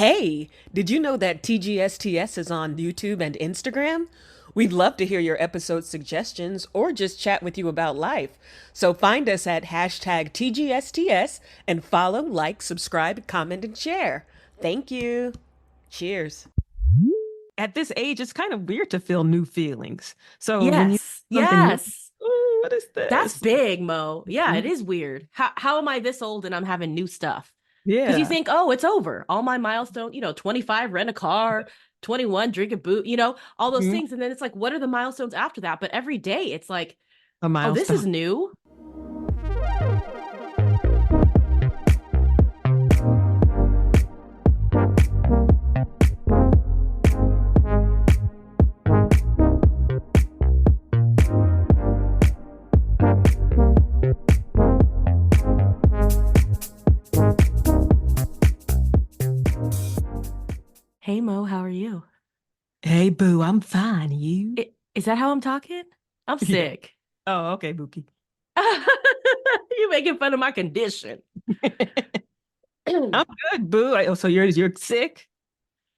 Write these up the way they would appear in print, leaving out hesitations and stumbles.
Hey, did you know that TGSTS is on YouTube and Instagram? We'd love to hear your episode suggestions or just chat with you about life. So find us at hashtag TGSTS and follow, like, subscribe, comment, and share. Thank you. Cheers. At this age, it's kind of weird to feel new feelings. So when you Yes, something new, yes. "Ooh, what is That's this?" big, Mo. Yeah, it Mhm. is weird. How am I this old and I'm having new stuff? Because you Yeah. think, oh, it's over. All my milestone, 25, rent a car, 21, drink a boot, all those Mhm. things. And then it's like, what are the milestones after that? But every day it's like, A oh, this milestone. is new. Hey, Mo, how are you? Hey, boo, I'm fine. You? Is that how I'm talking? I'm Yeah. sick. Oh, okay, Bookie. You making fun of my condition. I'm good, boo. So you're sick?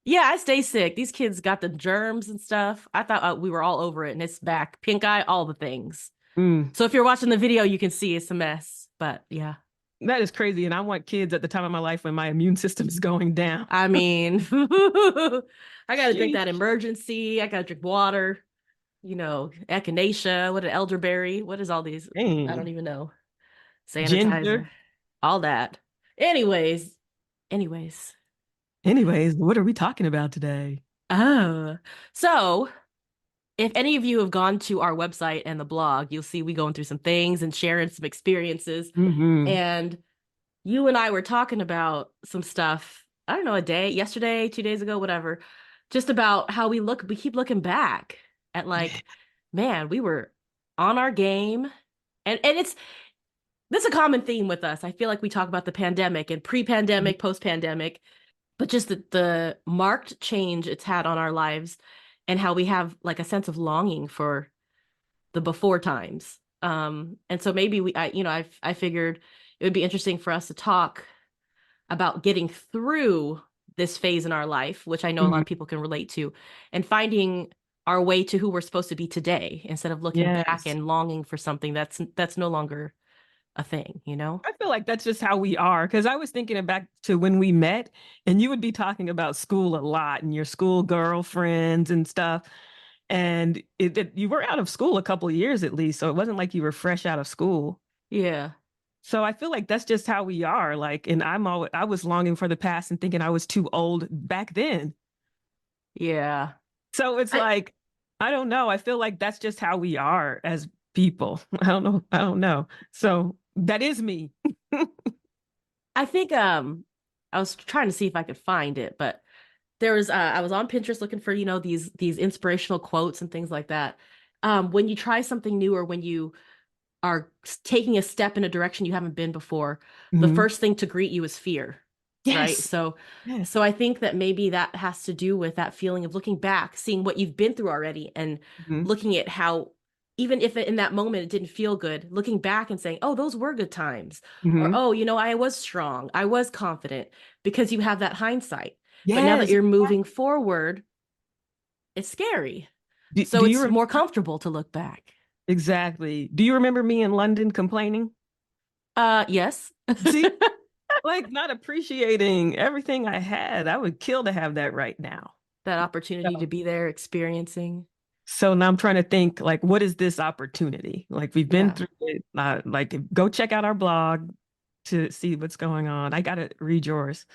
Yeah, I stay sick. These kids got the germs and stuff. I thought we were all over it, and it's back. Pink eye, all the things. Mm, So if you're watching the video, you can see it's a mess. But yeah, that is crazy. And I want kids at the time of my life when my immune system is going down. I mean, I got to drink that Sheesh. emergency. I got to drink water. Echinacea. What an elderberry. What is all these? I don't Dang. even know. Ginger. Sanitizer. All that. Anyways, anyways. Anyways, what are we talking about today? Oh, so if any of you have gone to our website and the blog, you'll see we going through some things and sharing some experiences. Mm-hmm. And you and I were talking about some stuff, I don't know, yesterday, 2 days ago, whatever, just about how we keep looking back at Yeah. like, man, we were on our game. And it's this is a common theme with us. I feel like we talk about the pandemic and pre-pandemic, post-pandemic, but just the marked change it's had on our lives and how we have like a sense of longing for the before times. And so maybe I figured it would be interesting for us to talk about getting through this phase in our life, which I know a lot Mhm. of people can relate to, and finding our way to who we're supposed to be today instead of looking back Yes. and longing for something that's no longer a thing, you know? I feel like that's just how we are. Because I was thinking back to when we met, and you would be talking about school a lot and your school girlfriends and stuff. And you were out of school a couple of years at least. So it wasn't like you were fresh out of school. Yeah. So I feel like that's just how we are. Like, and I was longing for the past and thinking I was too old back then. Yeah. So it's I like, I don't know. I feel like that's just how we are as people. I don't know. I don't know. So that is me. I think I was trying to see if I could find it, but there was I was on Pinterest looking for, these inspirational quotes and things like that. When you try something new or when you are taking a step in a direction you haven't been before, the Mhm. first thing to greet you is fear, right? Yes. So Yes. I think that maybe that has to do with that feeling of looking back, seeing what you've been through already, and Mhm. looking at how, even if in that moment it didn't feel good, looking back and saying, "Oh, those were good times," or Mhm. "Oh, I was strong, I was confident," because you have that hindsight. But now that Yes. you're moving forward, it's scary. So Do you it's remember? more comfortable to look back. Exactly. Do you remember me in London complaining? Yes. See, like not appreciating everything I had. I would kill to have that right now. That opportunity to So, be there experiencing. so now I'm trying to think like, what is this opportunity? Like we've been Yeah. through it. Like go check out our blog to see what's going on. I gotta read yours.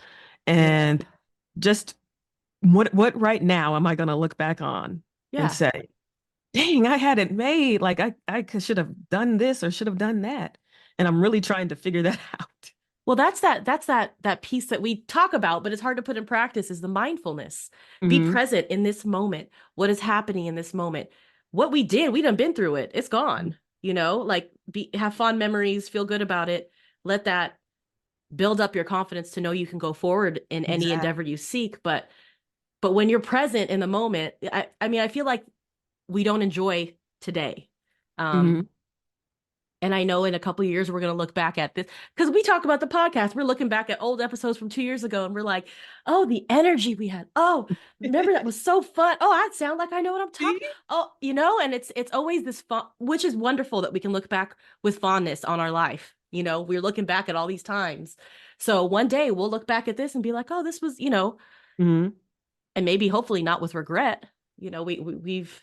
Yeah. And just what right now am I gonna look back on and Yeah. say, dang, I had it made. Like should have done this or should have done that. And I'm really trying to figure that out. Well, that's that piece that we talk about, but it's hard to put in practice is the mindfulness. Be Hmm. present in this moment. What is happening in this moment? What we did, we done been through it. It's gone. Like have fond memories, feel good about it. Let that build up your confidence to know you can go forward in any endeavor Exactly. you seek. But when you're present in the moment, I mean, I feel like we don't enjoy today. Hmm. Um, And I know in a couple of years we're going to look back at this because we talk about the podcast. We're looking back at old episodes from 2 years ago, and we're like, "Oh, the energy we had. Oh, remember that was so fun. Oh, I sound like I know what I'm See? talking. Oh, and it's always this fun, which is wonderful that we can look back with fondness on our life. We're looking back at all these times. So one day we'll look back at this and be like, "Oh, this was," Hmm. and maybe hopefully not with regret. We've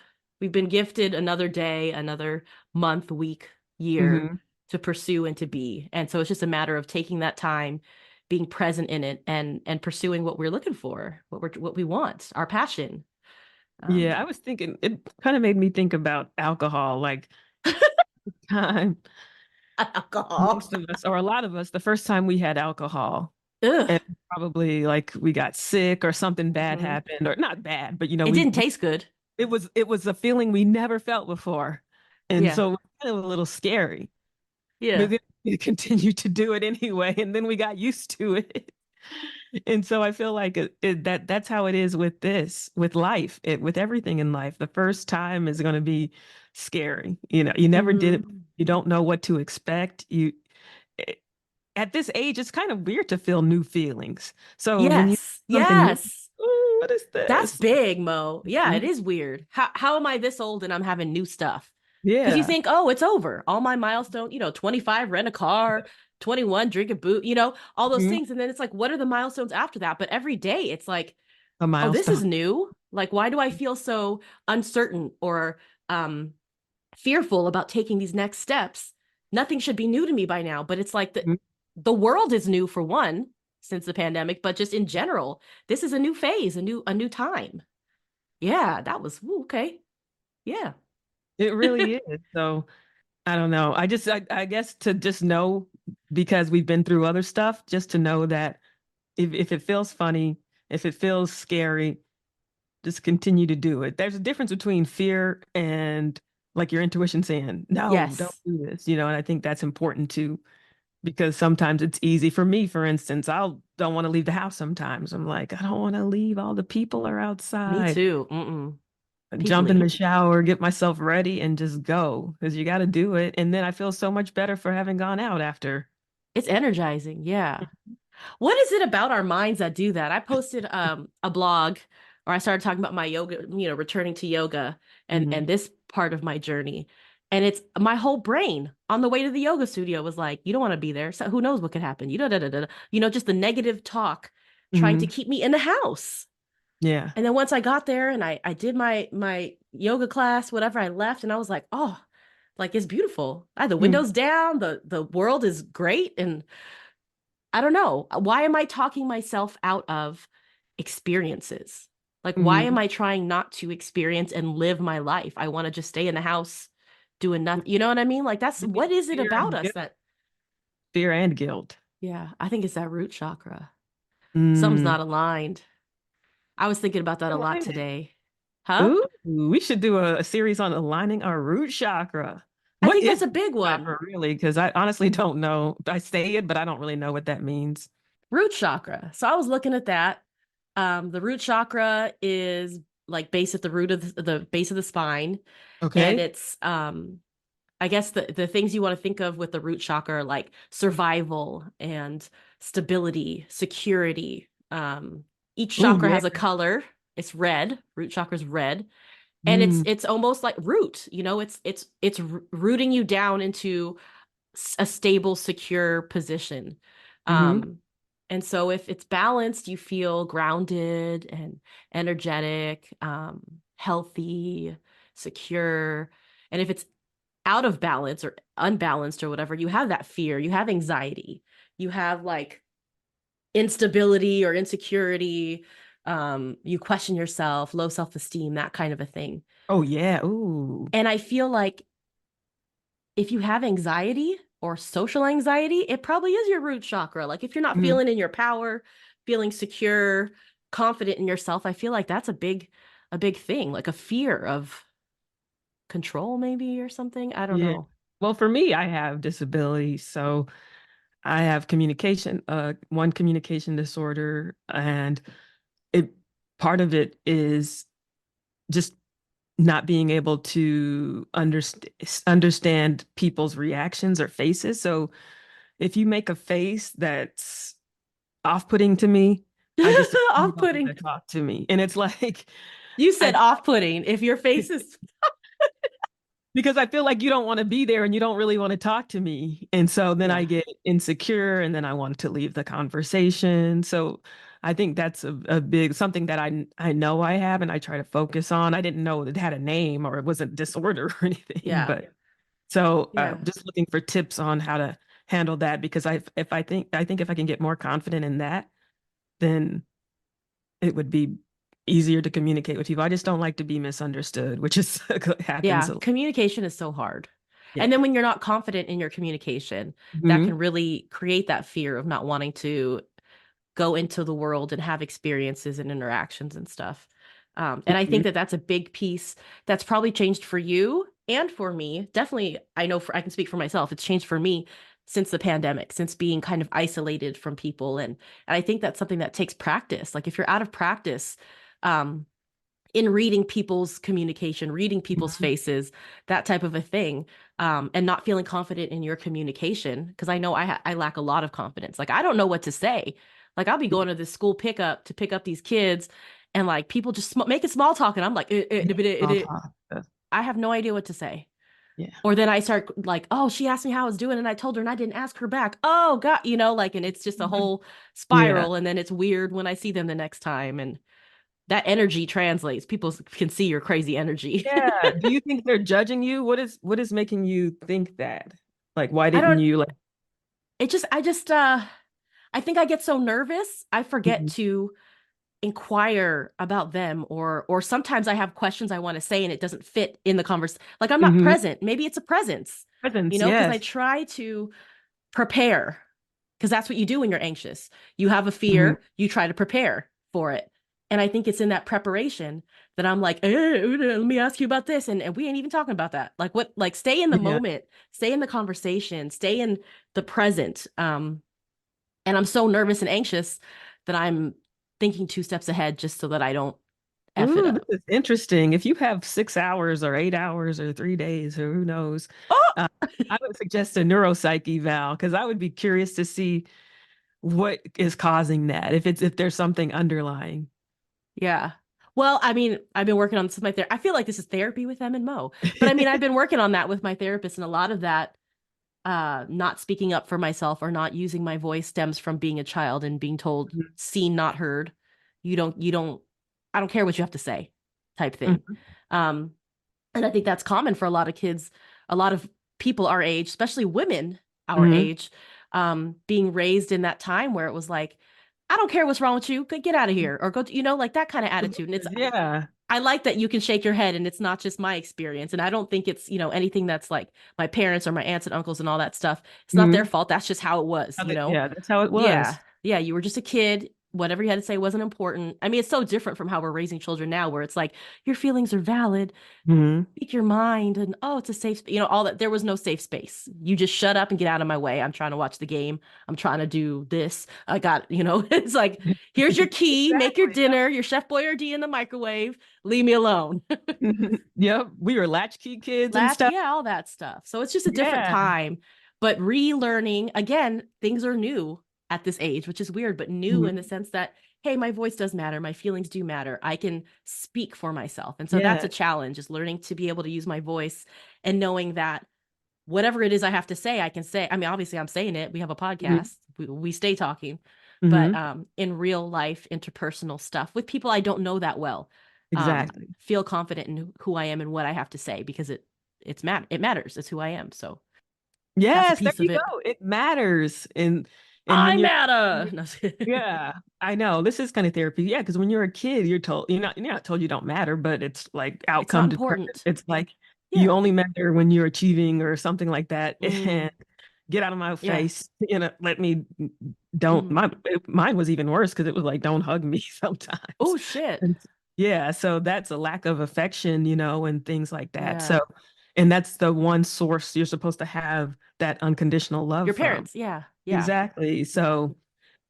been gifted another day, another month, week, year Hmm. to pursue and to be. And so it's just a matter of taking that time, being present in it, and pursuing what we're looking for, what we want, our passion. Yeah, I Um was thinking, it kind of made me think about alcohol. Like, time, Alcohol. most of us, or a lot of us, the first time we had alcohol, Ugh. and probably like we got sick or something bad Hmm. happened, or not bad, but It didn't taste good. it was a feeling we never felt before. And Yeah. so it was kind of a little scary. But Yeah. then we continued to do it anyway, and then we got used to it. And so I feel like that's how it is with this, with life, with everything in life. The first time is going to be scary. You never did it. Hmm. You don't know what to expect. Eh, at this age, it's kind of weird to feel new feelings. So when you Yes. something new, Yes. oh, what is That's this? big, Mo. Yeah, it Mhm. is weird. How am I this old and I'm having new stuff? Because you Yeah. think, oh, it's over. All my milestone, 25, rent a car, 21, drink a boot, all those Mhm. things. And then it's like, what are the milestones after that? But every day it's like, A oh, this milestone. is new. Like, why do I feel so uncertain or um fearful about taking these next steps? Nothing should be new to me by now. But it's like Mhm. the world is new for one since the pandemic, but just in general, this is a new phase, a new time. Yeah, that was okay. Yeah. It really is. So I don't know. I guess to just know, because we've been through other stuff, just to know that if it feels funny, if it feels scary, just continue to do it. There's a difference between fear and like your intuition saying, no, don't Yes. do this, and I think that's important too, because sometimes it's easy for me, for instance, don't want to leave the house sometimes. I'm like, I don't want to leave. All the people are Me outside. too. Mm-mm. Jump in Peoply. the shower, get myself ready, and just go because you got to do it. And then I feel so much better for having gone out after. It's energizing. Yeah. What is it about our minds that do that? I posted a blog, or I started talking about my yoga, returning to yoga and Hmm. this part of my journey. And it's my whole brain on the way to the yoga studio was like, you don't want to be there. So who knows what could happen? Just the negative talk trying to Hmm. keep me in the house. Yeah. And then once I got there and I did my yoga class, whatever, I left and I was like, oh, like it's beautiful. I had the Mm-hmm. windows down, the world is great. And I don't know. Why am I talking myself out of experiences? Like, why am Hmm. I trying not to experience and live my life? I want to just stay in the house doing nothing. You know what I mean? Like, that's Maybe what is it fear about and us guilt. that, Fear and guilt. yeah, I think it's that root chakra. Something's Mm. not aligned. I was thinking about that a lot Align it. today. Huh? Ooh, we should do a series on aligning our root chakra. I What think is that's a root big one. chakra really? Because I honestly don't know. I say it, but I don't really know what that means. Root chakra. So I was looking at that. The root chakra is like base at the root of the base of the spine, and Okay. it's I guess the things you want to think of with the root chakra are like survival and stability, security. Each Oh chakra yeah. has a color. It's red. Root chakra is red, and it's Mm. it's almost like root. It's rooting you down into a stable, secure position. Mm-hmm. Um, and so if it's balanced, you feel grounded and energetic, healthy, secure. And if it's out of balance or unbalanced or whatever, you have that fear, you have anxiety, you have like instability or insecurity, you question yourself, low self-esteem, that kind of a thing. Oh yeah. Ooh. And I feel like if you have anxiety or social anxiety, it probably is your root chakra. Like if you're not Mm. feeling in your power, feeling secure, confident in yourself, I feel like that's a big thing, like a fear of control maybe or something. I don't Yeah. know. Well, for me, I have disabilities, so I have one communication disorder, and it part of it is just not being able to understand people's reactions or faces. So if you make a face that's off-putting to me, I just assume you don't want Off-putting. to talk to me. And it's like, You I said off-putting. If your face is because I feel like you don't want to be there and you don't really want to talk to me. And so then I yeah. get insecure and then I want to leave the conversation. So I think that's a big something that I know I have and I try to focus on. I didn't know it had a name or it wasn't disorder or anything, Yeah. but so Yeah. just looking for tips on how to handle that because I think if I can get more confident in that, then it would be easier to communicate with people. I just don't like to be misunderstood, which is happens Yeah, a lot. communication is so hard. Yeah. And then when you're not confident in your communication, that Hmm. can really create that fear of not wanting to go into the world and have experiences and interactions and stuff. And I think Hmm. that that's a big piece that's probably changed for you and for me. Definitely, I know I can speak for myself. It's changed for me since the pandemic, since being kind of isolated from people. And I think that's something that takes practice. Like if you're out of practice, um, in reading people's communication, reading people's Hmm. faces, that type of a thing, and not feeling confident in your communication. Because I know I lack a lot of confidence. Like I don't know what to say. Like I'll be going to this school pickup to pick up these kids, and like people just making small talk, and I'm like, Small talk. I have no idea what to say. Yeah. Or then I start like, oh, she asked me how I was doing, and I told her, and I didn't ask her back. Oh God, like, and it's just a whole Yeah. spiral, and then it's weird when I see them the next time, and that energy translates. People can see your crazy energy. Yeah. Do you think they're judging you? What is making you think that? Like, why I didn't don't, you like? I think I get so nervous, I forget Mhm. to inquire about them, or sometimes I have questions I want to say and it doesn't fit in the conversation. Like I'm not Mhm. present. Maybe it's a presence, Presence, because I yes. try to prepare, because that's what you do when you're anxious. You have a Mhm. fear, you try to prepare for it. And I think it's in that preparation that I'm like, let me ask you about this. And we ain't even talking about that. Like what, like stay in the Yeah. moment, stay in the conversation, stay in the present. And I'm so nervous and anxious that I'm thinking two steps ahead just so that I don't F it Ooh, this up. is interesting. If you have 6 hours or 8 hours or 3 days or who knows, Oh, uh, I would suggest a neuropsych eval because I would be curious to see what is causing that. If there's something underlying. yeah. Well, I mean, I've been working on this with my therapist. I feel like this is therapy with Em and Mo. But I mean, I've been working on that with my therapist, and a lot of that not speaking up for myself or not using my voice stems from being a child and being told seen not heard. You don't I don't care what you have to say type thing. Mhm. um and I think that's common for a lot of kids, a lot of people our age, especially women our Mhm. age, being raised in that time where it was like, I don't care what's wrong with you, get out of here, or go like that kind of attitude. And it's Yeah. I like that you can shake your head and it's not just my experience. And I don't think it's, anything that's like my parents or my aunts and uncles and all that stuff. It's not their Mhm. fault. That's just how it was. Yeah, that's how it Yeah. was. Yeah. You were just a kid. Whatever you had to say wasn't important. I mean, it's so different from how we're raising children now, where it's like, your feelings are valid, Mhm. speak your mind, and oh, it's a safe space. All that. There was no safe space. You just shut up and get out of my way. I'm trying to watch the game. I'm trying to do this. I got, it's like, here's your key, make your Exactly. dinner, your Chef Boyardee in the microwave, leave me alone. Yep. We were latchkey kids and Latch, stuff. yeah, all that stuff. So it's just a different Yeah. time. But relearning, again, things are new at this age, which is weird, but new in the Mhm. sense that, hey, my voice does matter. My feelings do matter. I can speak for myself. And so that's Yeah. a challenge, is learning to be able to use my voice and knowing that whatever it is I have to say, I can say. I mean, obviously, I'm saying it. We have a Mhm. podcast, we stay talking. But Mhm. in real life, interpersonal stuff with people I don't know that well, Exactly. feel confident in who I am and what I have to say, because it matters. It's who I am. So that's a Yes, there piece you of it. go. It matters. And when I you're matter. No. yeah, I know. This is kind of therapy. Yeah, because when you're a kid, you're not told you don't matter, but it's like It's not outcome determined. important. It's like you Yeah. only matter when you're achieving or something like that. Mm, And get out of my yeah. face. Let me don't Hmm. mine was even worse because it was like don't hug me sometimes. Oh shit. And yeah, so that's a lack of affection, and things like that. So Yeah. and that's the one source you're supposed to have that unconditional love Your from. parents. Yeah. Yeah. Exactly. So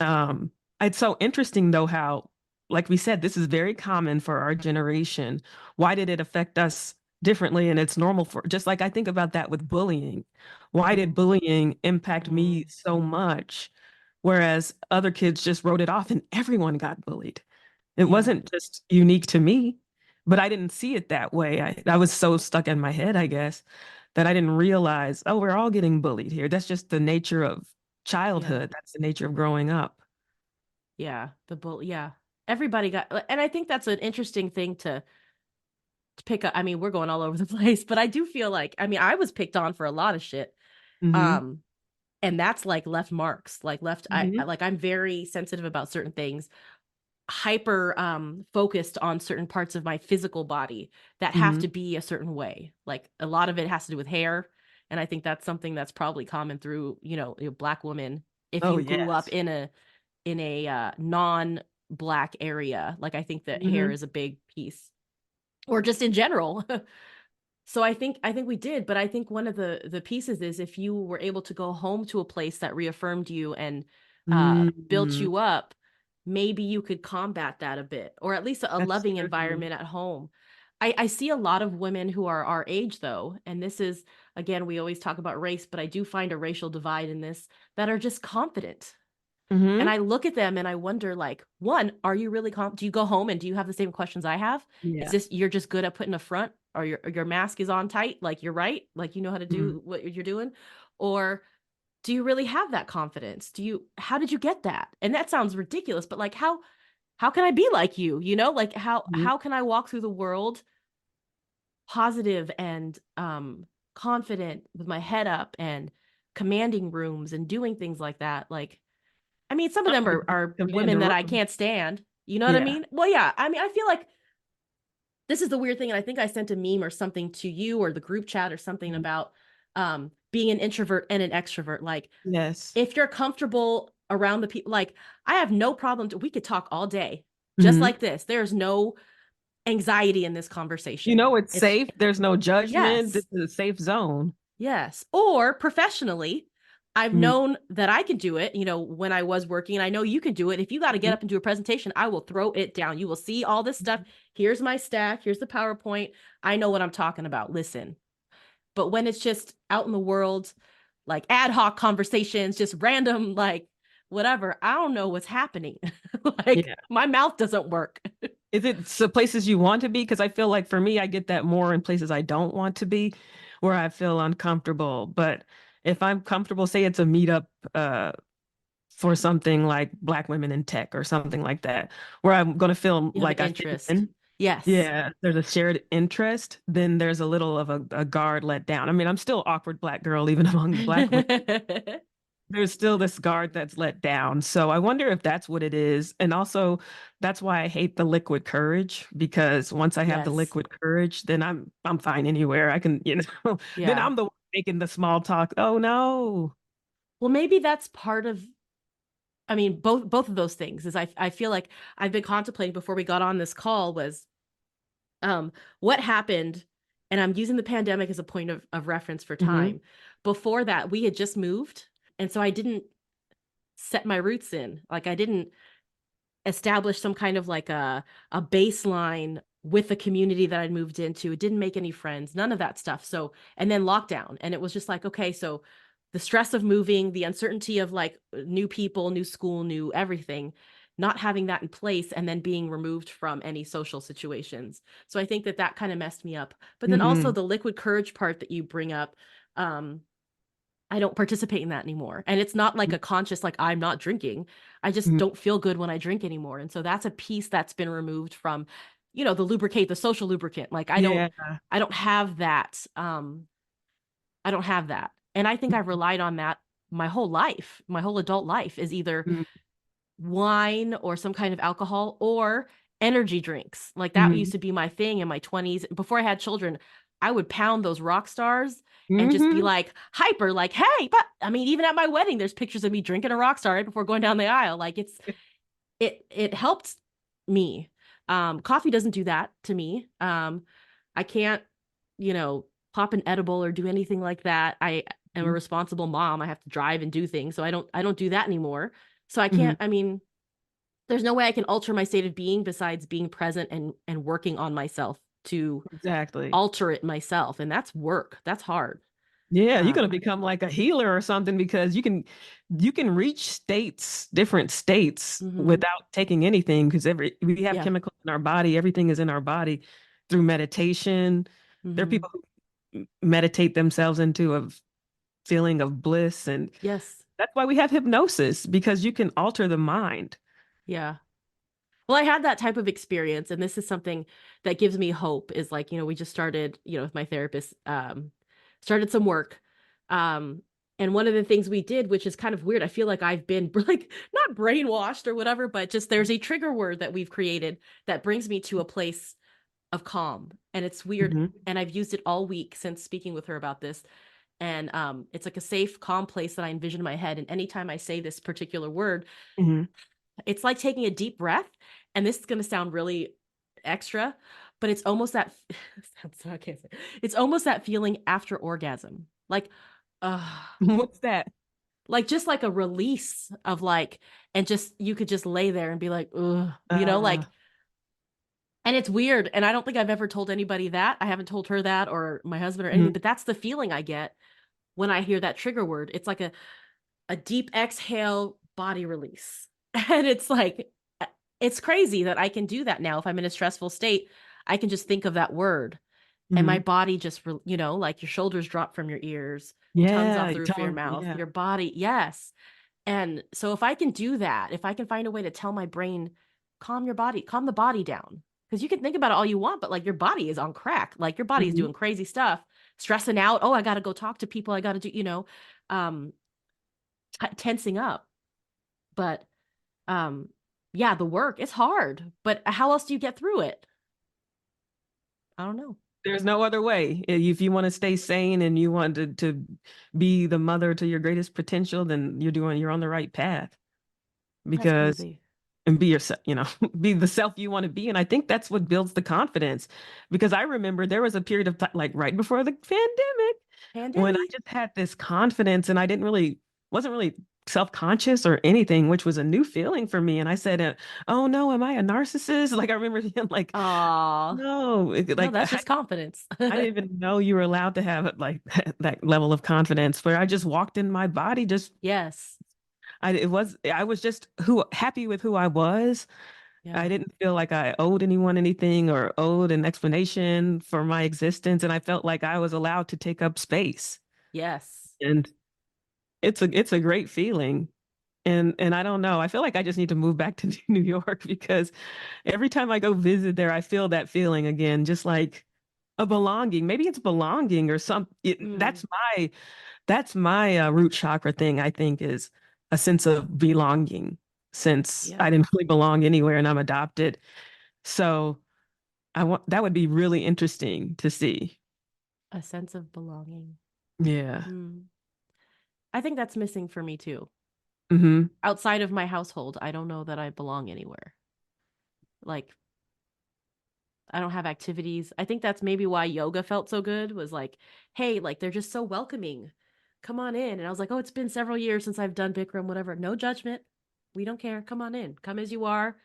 um, it's so interesting though how like we said, this is very common for our generation. Why did it affect us differently? And it's normal for, just like I think about that with bullying. Why did bullying impact me Mm, so much? Whereas other kids just wrote it off and everyone got bullied. It yeah, wasn't just unique to me, but I didn't see it that way. I was so stuck in my head, I guess, that I didn't realize, oh, we're all getting bullied here. That's just the nature of yeah, childhood. That's the nature of growing up. yeah. Yeah. Everybody got, and I think that's an interesting thing to pick up. I mean, we're going all over the place, but I do feel like, I mean, I was picked on for a lot of shit. Hmm. Um, and that's like left marks, like left, Hmm. like I'm very sensitive about certain things, hyper focused on certain parts of my physical body that have Hmm. to be a certain way. Like a lot of it has to do with hair, and I think that's something that's probably common through, a black woman if Oh, you grew up yes. in a non black area. Like I think that hair Hmm. is a big piece, or just in general. So I think we did, but I think one of the pieces is if you were able to go home to a place that reaffirmed you and built Hmm. you up, maybe you could combat that a bit, or at least a That's loving true. environment at home. I see a lot of women who are our age though, and this is, again, we always talk about race, but I do find a racial divide in this, that are just confident. And Hmm. I look at them and I wonder, like, one, are you really do you go home and do you have the same questions I have? Is Yeah. this you're just good at putting a front, or your mask is on tight, like you're right, like you know how to Hmm. do what you're doing? Or do you really have that confidence? How did you get that? And that sounds ridiculous, but like how can I be like you? Like Hmm. how can I walk through the world positive and confident with my head up and commanding rooms and doing things like that? Like, I mean, some of Some them people are command a women that I room. can't stand. You know what I Yeah. mean? Well, yeah. I mean, I feel like this is the weird thing, and I think I sent a meme or something to you or the group chat or something Mhm. about being an introvert and an extrovert. Like, Yes. if you're comfortable around the people, like I have no problem we could talk all day, just Hmm. like this. There's no anxiety in this You conversation. know, it's It's safe. There's no judgment. This yes. is a safe zone. Yes. Or professionally, I've Mhm. known that I can do it, when I was working, and I know you can do it. If you got to get Mhm. up and do a presentation, I will throw it down. You will see all this stuff. Here's my stack. Here's the PowerPoint. I know what I'm talking about. Listen. But when it's just out in the world, like ad hoc conversations, just random, like whatever, I don't know what's happening. Like Yeah. my mouth doesn't work. Is it the places you want to be? Because I feel like for me, I get that more in places I don't want to be, where I feel uncomfortable. But if I'm comfortable, say it's a meetup for something like Black women in tech or something like that, where I'm going to feel You have an like I fit interest. in. Yes. Yeah, there's a shared interest, then there's a little of a guard let down. I mean, I'm still awkward Black girl even among the Black women. There's still this guard that's let down. So I wonder if that's what it is. And also that's why I hate the liquid courage, because once I have the Yes. liquid courage, then I'm fine anywhere. I can, then Yeah. I'm the one making the small talk. Oh no. Well, maybe that's part of, I mean, both of those things is I feel like I've been contemplating before we got on this call was what happened, and I'm using the pandemic as a point of reference for Hmm. time. Before that, we had just moved, and so I didn't set my roots in. Like I didn't establish some kind of like a baseline with the community that I'd moved into. It didn't make any friends, none of that stuff. So, and then lockdown, and it was just like, okay, so the stress of moving, the uncertainty of like new people, new school, new everything, not having that in place, and then being removed from any social situations. So I think that that kind of messed me up. But then also Hmm. the liquid courage part that you bring up, um, I don't participate in that anymore. And it's not like a conscious, like, I'm not drinking. I just Hmm. don't feel good when I drink anymore. And so that's a piece that's been removed from, the social lubricant. Like Yeah. I don't have that. I don't have that. And I think I've relied on that my whole life. My whole adult life is either wine or some kind of alcohol or energy drinks. Like that Hmm. used to be my thing in my 20s. Before I had children, I would pound those rock stars and just be Hmm. like hyper, like, hey, but I mean, even at my wedding, there's pictures of me drinking a rock star right before going down the aisle. Like it helped me. Coffee doesn't do that to me. I can't, you know, pop an edible or do anything like that. I am a responsible mom. I have to drive and do things. So I don't do that anymore. So I Hmm. can't, I mean, there's no way I can alter my state of being besides being present and working on myself to Exactly. alter it myself. And that's work. That's hard. Yeah, you're gonna Um, become like a healer or something because you can reach states, different states mhm. without taking anything because every we have Yeah. chemicals in our body, everything is in our body through meditation. There are Mhm. people who meditate themselves into a feeling of bliss, and Yes. that's why we have hypnosis because you can alter the mind. Yeah. Well, I had that type of experience, and this is something that gives me hope is like, we just started, with my therapist, started some work. Um, and one of the things we did, which is kind of weird, I feel like I've been like not brainwashed or whatever, but just there's a trigger word that we've created that brings me to a place of calm. And it's weird. Hmm. And I've used it all week since speaking with her about this. And it's like a safe, calm place that I envision in my head. And anytime I say this particular word, Hmm. it's like taking a deep breath, and this is going to sound really extra, but it's almost that I can't say. It's almost that feeling after orgasm. Uh What's that? just like a release of like, and just you could just lay there and be like, ugh, Uh, and it's weird. And I don't think I've ever told anybody that. I haven't told her that or my husband or anything, mhm, but that's the feeling I get when I hear that trigger word. It's like a deep exhale, body release. And it's like, it's crazy that I can do that now. If I'm in a stressful state, I can just think of that word and my mhm. body just, like your shoulders drop from your ears, tongues Yeah, off the your roof of your tongue. mouth, Yeah. your body. Yes. And so if I can do that, if I can find a way to tell my brain, calm your body, calm the body down. Because you can think about it all you want, but like your body is on crack. Like your body is Hmm. doing crazy stuff, stressing out. Oh, I got to go talk to people. I got to do, um, tensing up. But um, yeah, the work, it's hard. But how else do you get through it? I don't know. There's no other way. If you want to stay sane and you want to be the mother to your greatest potential, then you're on the right path That's because crazy. and be yourself, be the self you want to be. And I think that's what builds the confidence. Because I remember there was a period of time, like right before the pandemic, when I Pandemic. just had this confidence and I wasn't really self-conscious or anything, which was a new feeling for me. And I said, oh no, am I a narcissist? Like I remember being like, Aw. no, No, like that's just confidence. I didn't even know you were allowed to have like that level of confidence where I just walked in my body, just Yes. I was just who happy with who I was. I Yeah. didn't feel like I owed anyone anything or owed an explanation for my existence. And I felt like I was allowed to take up space. Yes. And it's a great feeling. And I don't know. I feel like I just need to move back to New York because every time I go visit there, I feel that feeling again, just like a belonging. Maybe it's belonging or something. Mm. That's my root chakra thing, I think, is a sense of belonging since Yeah. I didn't really belong anywhere and I'm adopted. So I want that would be really interesting to see. A sense of belonging. Yeah. Mm. I think that's missing for me too. Hmm. Outside of my household, I don't know that I belong anywhere. Like, I don't have activities. I think that's maybe why yoga felt so good was like, hey, like they're just so welcoming. Come on in. And I was like, oh, it's been several years since I've done Bikram, whatever. No judgment. We don't care. Come on in. Come as you are.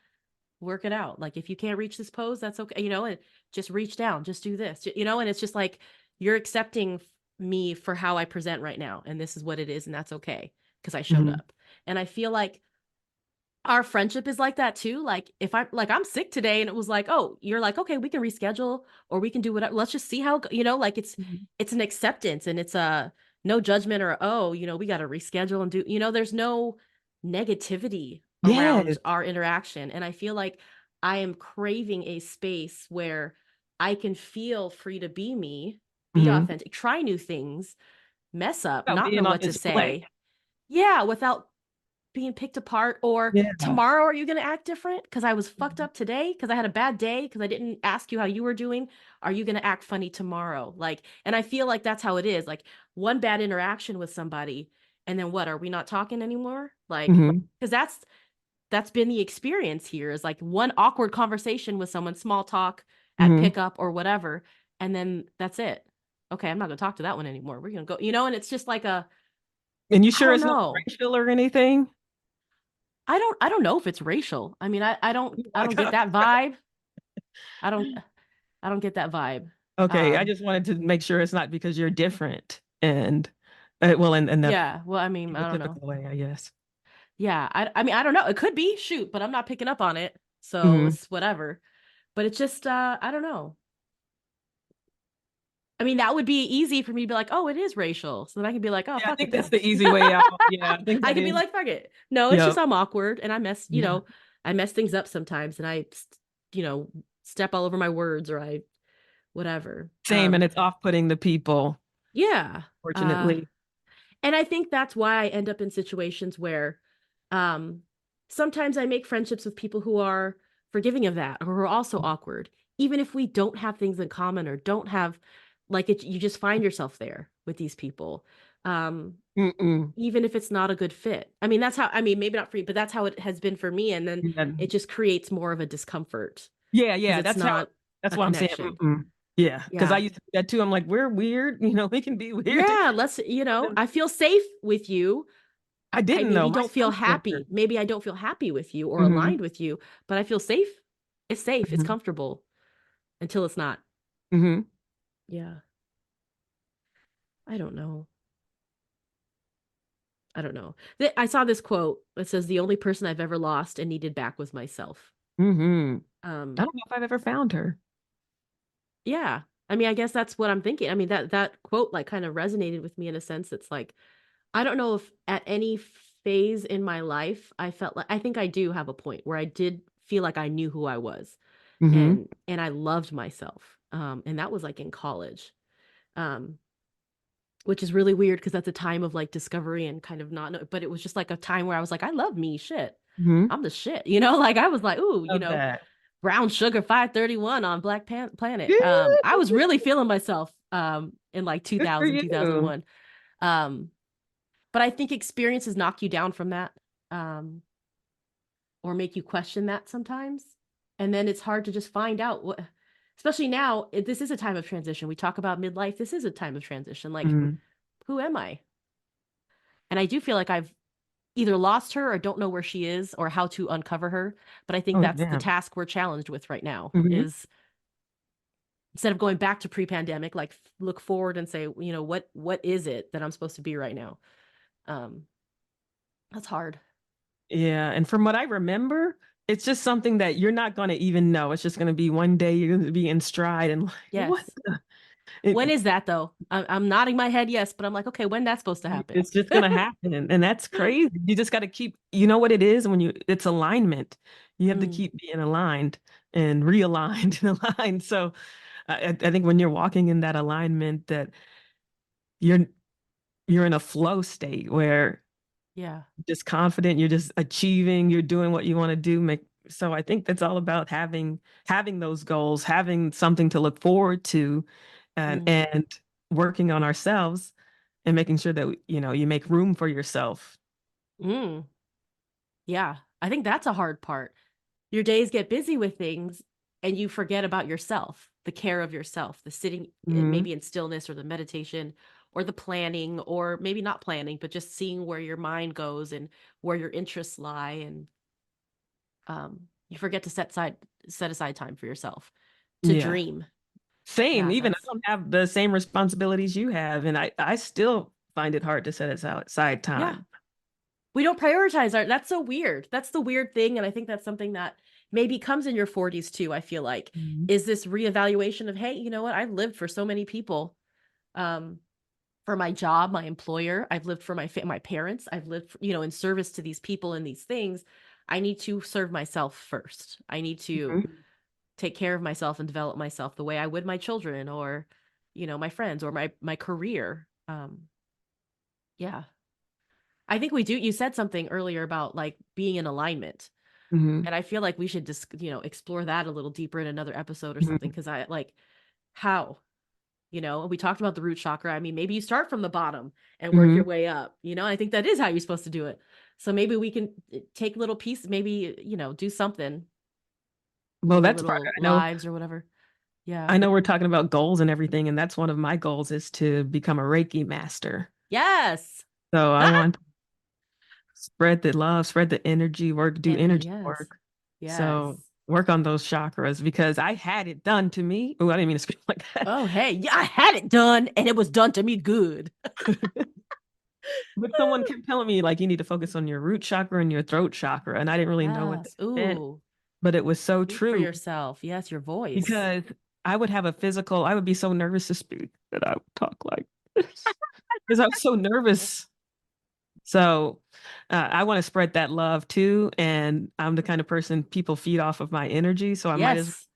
Work it out. Like if you can't reach this pose, that's okay. And just reach down. Just do this. And it's just like you're accepting me for how I present right now. And this is what it is. And that's okay. Because I showed Hmm. up. And I feel like our friendship is like that too. Like if I'm sick today and it was like, oh, you're like, okay, we can reschedule or we can do whatever. Let's just see how, like it's an acceptance and it's a no judgment or, oh, we got to reschedule and do, there's no negativity around Yes. our interaction. And I feel like I am craving a space where I can feel free to be me, be Hmm. authentic, try new things, mess up, About not know being on what to display. say. Yeah, without being picked apart or Yeah. tomorrow are you going to act different because I was fucked Mhm. up today because I had a bad day because I didn't ask you how you were doing, are you going to act funny tomorrow? Like, and I feel like that's how it is, like one bad interaction with somebody and then what, are we not talking anymore? Like, Hmm. because that's been the experience here is like one awkward conversation with someone, small talk at Hmm. pickup or whatever, and then that's it. Okay, I'm not going to talk to that one anymore, we're going to go, and it's just like a, And you I sure don't it's not know. racial or anything? I don't know if it's racial. I mean, I don't get that vibe. I don't I don't get that vibe. Okay, I Um, just wanted to make sure it's not because you're different and well, in the yeah, well, I mean, I don't know. typical way, I guess. Yeah, I mean, I don't know. It could be, shoot, but I'm not picking up on it. So Hmm. it's whatever. But it's just I don't know. I mean, that would be easy for me to be like, "Oh, it is racial." So then I can be like, "Oh, Yeah, I fuck it think that's then." the easy way out. Yeah, I think I that can be is. like, "Fuck it." No, it's just Yep. I'm awkward and Yeah. I mess things up sometimes and you know, step all over my words or I whatever. Same, and it's off-putting the people, Yeah. Uh fortunately. And I think that's why I end up in situations where um, sometimes I make friendships with people who are forgiving of that or who are also awkward, even if we don't have things in common or don't have like it, you just find yourself there with these people. Um, Mm-mm. even if it's not a good fit. I mean, I mean, maybe not for you, but that's how it has been for me. And then Yeah, it just creates more of a discomfort yeah, because yeah, it's that's how. not That's a what I'm saying. connection. Mm-mm. Yeah, because I Yeah. used to do that too. I'm like, we're weird. We can be weird. Yeah. I feel safe with you. I I didn't know. maybe My don't feel social worker. happy. Maybe I don't feel happy with you or Hmm. aligned with you, but I feel safe. It's safe. It's Hmm. comfortable until it's not. Hmm. Yeah. I don't know. I don't know. I saw this quote that says the only person I've ever lost and needed back was myself. Hmm. I Um, don't know if I've ever found her. yeah. I mean, I guess that's what I'm thinking. I mean, that quote like kind of resonated with me in a sense. It's like I don't know if at any phase in my life I felt like I think I do have a point where I did feel like I knew who I was Hmm. and I loved myself. And that was like in college. Um, which is really weird because that's a time of like discovery and kind of not know, but it was just like a time where I was like, I love me, shit. Hmm. I'm the shit, like I was like, ooh, Love that. brown sugar 531 on Planet. I Good. was really feeling myself in like Good for 2000, you. 2001. Um, but I think experiences knock you down from that. Um, or make you question that sometimes. And then it's hard to just find out what, especially now, this is a time of transition. We talk about midlife. This is a time of transition. Like, Hmm. who am I? And I do feel like I've either lost her or don't know where she is or how to uncover her. But I think Oh, that's the yeah. task we're challenged with right now Hmm. is instead of going back to pre-pandemic, like look forward and say, what is it that I'm supposed to be right now? Um, that's hard. Yeah. And from what I remember, it's just something that you're not going to even know. It's just going to be one day you're going to be in stride and like, what? Yes. It, When is that though? I'm nodding my head yes, but I'm like, okay, when that's supposed to happen? it's just going to happen. And that's crazy. You just got to keep, you know what it is when it's alignment. You have to Mm, keep being aligned and realigned and aligned. So I think when you're walking in that alignment that you're, you're in a flow state where yeah. just confident, you're just achieving, you're doing what you want to do. So I think that's all about having those goals, having something to look forward to, Mm, and working on ourselves and making sure that you make room for yourself. mm, yeah. I think that's a hard part. Your days get busy with things and you forget about yourself, the care of yourself, the sitting Hmm. maybe in stillness or the meditation or the planning or maybe not planning, but just seeing where your mind goes and where your interests lie and you forget to set aside time for yourself to Yeah. dream. Same. Yeah, Even I that's don't have the same responsibilities you have, and I still find it hard to set aside yeah. time. We don't prioritize our that's so weird. That's the weird thing and I think that's something that maybe comes in your 40s too, I feel like. Mhm. Is this reevaluation of, hey, you know what? I've lived for so many people. Um for my job, my employer, I've lived for my parents, I've lived in service to these people and these things. I need to serve myself first. I need to Mhm. take care of myself and develop myself the way I would my children or my friends or my career. Yeah. I think we do. You said something earlier about like being in alignment. Mhm. And I feel like we should just, explore that a little deeper in another episode or something. Mhm. Cause I like how, we talked about the root chakra. I mean, maybe you start from the bottom and work your Mhm. way up, I think that is how you're supposed to do it. So maybe we can take little pieces, maybe, do something Well, in our that's part. little I know. lives or whatever. Yeah. I know we're talking about goals and everything, and that's one of my goals is to become a Reiki master. Yes. So I want Spread the love, spread the energy, work, do Energy, energy yes. work. So Yes. work on those chakras because I had it done to me. Oh, I didn't mean to speak like that. Oh, hey, yeah, I had it done and it was done to me good. But someone kept telling me like you need to focus on your root chakra and your throat chakra, and I didn't really know what that Yes. meant, Ooh, but it was so speak for true yourself. Yes, your voice. because I would be so nervous to speak that I would talk like this because I was so nervous. So I want to spread that love too, and I'm the kind of person people feed off of my energy, so I might as well Yes.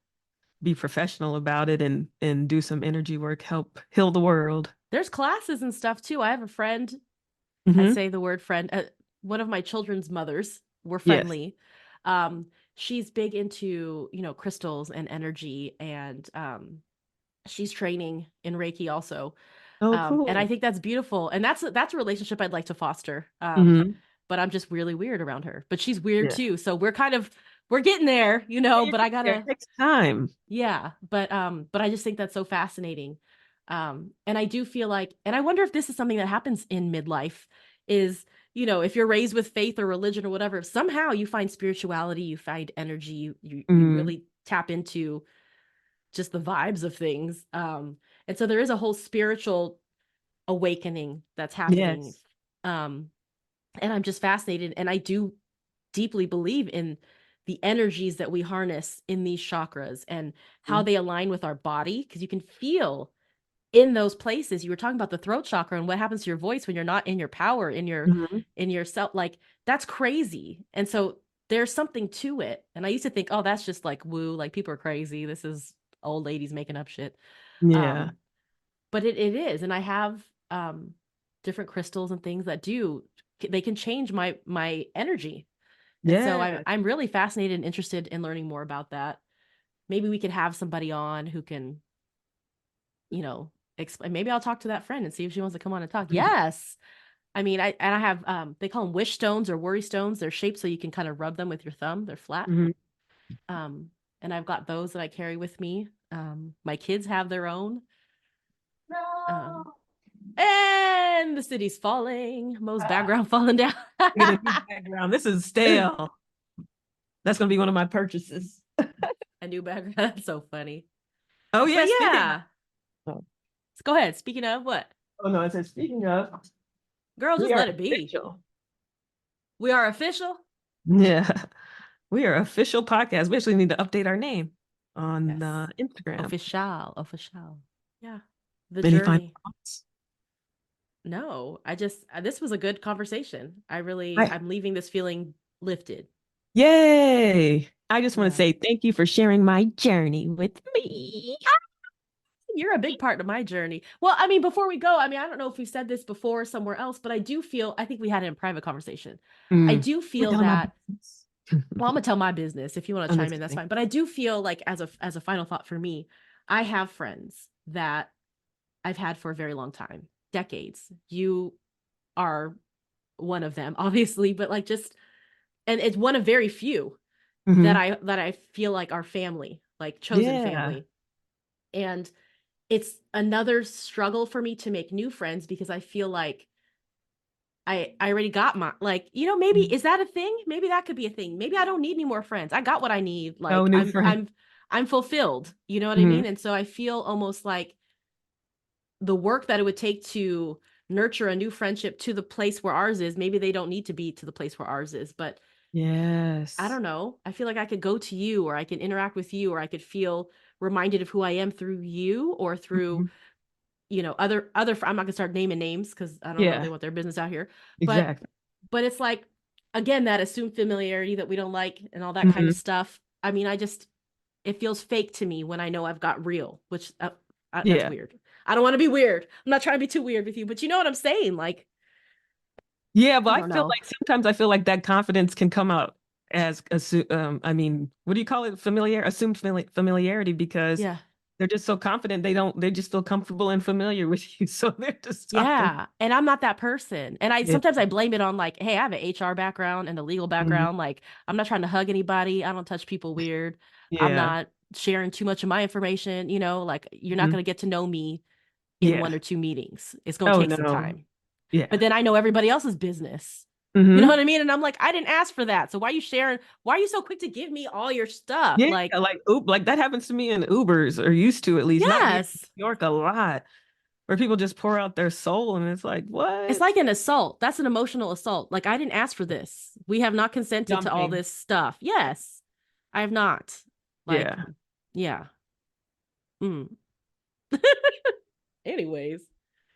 be professional about it and do some energy work, help heal the world. There's classes and stuff too. I have a friend, I Hmm. say the word friend, one of my children's mothers, we're Yes. friendly. She's big into, crystals and energy, and she's training in Reiki also. Oh, And I cool. think that's beautiful. And that's a relationship I'd like to foster. Hmm. But I'm just really weird around her. But she's weird Yeah. too. So we're getting there, You but I get there. It gotta, takes time. yeah. But I just think that's so fascinating. And I do feel like, and I wonder if this is something that happens in midlife is, if you're raised with faith or religion or whatever, somehow you find spirituality, you find energy, you Hmm. really tap into just the vibes of things. And so there is a whole spiritual awakening that's happening. Yes. Um, and I'm just fascinated. And I do deeply believe in the energies that we harness in these chakras and how they align with our body, because you can feel in those places. You were talking about the throat chakra and what happens to your voice when you're not in your power, Hmm. in yourself. Like that's crazy. And so there's something to it. And I used to think, oh, that's just like woo, like people are crazy. This is old ladies making up shit. Yeah. Um, but it is, and I have different crystals and things that they can change my energy. And so Yeah. I'm really fascinated and interested in learning more about that. Maybe we could have somebody on who can, explain. Maybe I'll talk to that friend and see if she wants to come on and talk. Yes. I mean, I have they call them wish stones or worry stones. They're shaped so you can kind of rub them with your thumb. They're flat. Hmm. Um, and I've got those that I carry with me. My kids have their own. Um, No. And the city's falling. Mo's Ah, background falling down. get a new background. This is stale. That's gonna be one of my purchases. A new background. That's so funny. Oh But yeah, speaking yeah, of, go ahead. Speaking of what? oh no, I said speaking of, Girl, just we let are it be. official. We are official. Yeah. We are official podcast. We actually need to update our name on Yes. Instagram. Official. Official. Yeah. The Any final journey. thoughts? No, this was a good conversation. I I'm leaving this feeling lifted. Yay! I just want to Yeah. say thank you for sharing my journey with me. You're a big part of my journey. Well, I mean, before we go, I mean, I don't know if we said this before somewhere else, but I think we had it in private conversation. I Mm. do We're feel telling my that, business. well, I'm gonna tell my business. If you want to I'm chime just in, that's kidding. fine. But I do feel like as a final thought for me, I have friends that I've had for a very long time, decades. You are one of them, obviously, but like just and it's one of very few Hmm. that I feel like are family, like chosen Yeah. family. And it's another struggle for me to make new friends because I feel like I already got my like, maybe is that a thing? Maybe that could be a thing. Maybe I don't need any more friends. I got what I need. No Like new I'm friend. I'm I'm fulfilled. You know what I Hmm. mean? And so I feel almost like the work that it would take to nurture a new friendship to the place where ours is, maybe they don't need to be to the place where ours is, but I Yes. don't know. I feel like I could go to you or I can interact with you or I could feel reminded of who I am through you or through, Hmm. other I'm not gonna start naming names because I don't know if they Yeah, want their business out here. But exactly. but it's like again that assumed familiarity that we don't like and all that kind Hmm. of stuff. I mean, I just it feels fake to me when I know I've got real, which that's Yeah. weird. I don't want to be weird. I'm not trying to be too weird with you, but you know what I'm saying? Like, Yeah, but I I don't feel know. like sometimes I feel like that confidence can come out as I mean, what do you call it? Assumed familiarity because Yeah. they're just so confident they just feel comfortable and familiar with you. So they're just talking. Yeah. And I'm not that person. And I Yeah. sometimes I blame it on like, hey, I have an HR background and a legal Mhm. background. Like, I'm not trying to hug anybody. I don't touch people weird. I'm Yeah. not sharing too much of my information, like you're not Mhm. going to get to know me in Yeah. one or two meetings. It's going to Oh take some no. time. But Yeah. then I know everybody else's business. You know Mm-hmm. what I mean? And I'm like, I didn't ask for that. So why are you sharing? Why are you so quick to give me all your stuff? Yeah, Like, like like that happens to me in Ubers, or used to, at least, not here in yes. New York a lot, where people just pour out their soul, and it's like, It's what? like an assault. That's an emotional assault. Like, I didn't ask for this. We have not consented to all Dumping. this stuff. Yes, I have not. Like, Yeah. yeah. Mm. Anyways.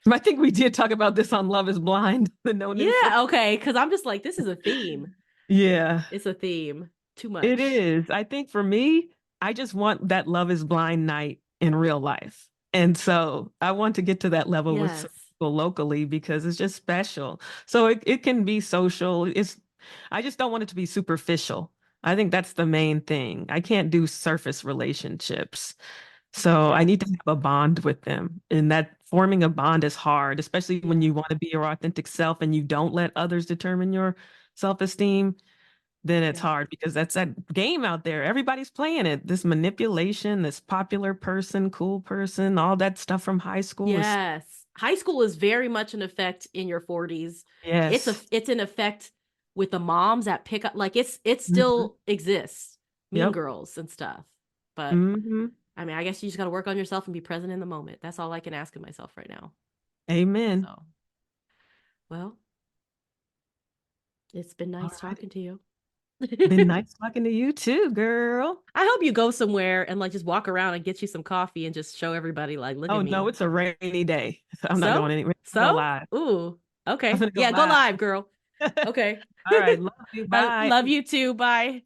I think we did talk about this on Love is Blind, the no nuisance. Yeah, okay. Cause I'm just like, this is a theme. Yeah, It's a theme. Too it much. is. I think for me, I just want that Love is Blind night in real life. And so I want to get to that level with some Yes. people locally because it's just special. So it can be social. I just don't want it to be superficial. I think that's the main thing. I can't do surface relationships. So I Yeah. need to have a bond with them. And that forming a bond is hard, especially when Yeah. you want to be your authentic self and you don't let others determine your self-esteem. Then it's Yeah. hard because that's that game out there. Everybody's playing it. This manipulation, this popular person, cool person, all that stuff from high school is, Yes. High school is very much an effect in your 40s. yes. It's an effect with the moms that pick up like it Hmm. still exists. Mean Yep. Girls and stuff. But Hmm. I mean, I guess you just got to work on yourself and be present in the moment. That's all I can ask of myself right now. Amen. So, well, it's been All nice right. talking to you. Been nice talking to you too, girl. I hope you go somewhere and like just walk around and get you some coffee and just show everybody like, look Oh at no, me. it's a rainy day. So I'm not So, going anywhere. I'm gonna go so, live. ooh, I'm okay. gonna go Yeah, go live. live, girl. Okay. All right. Love you. I Bye. love you too. Bye.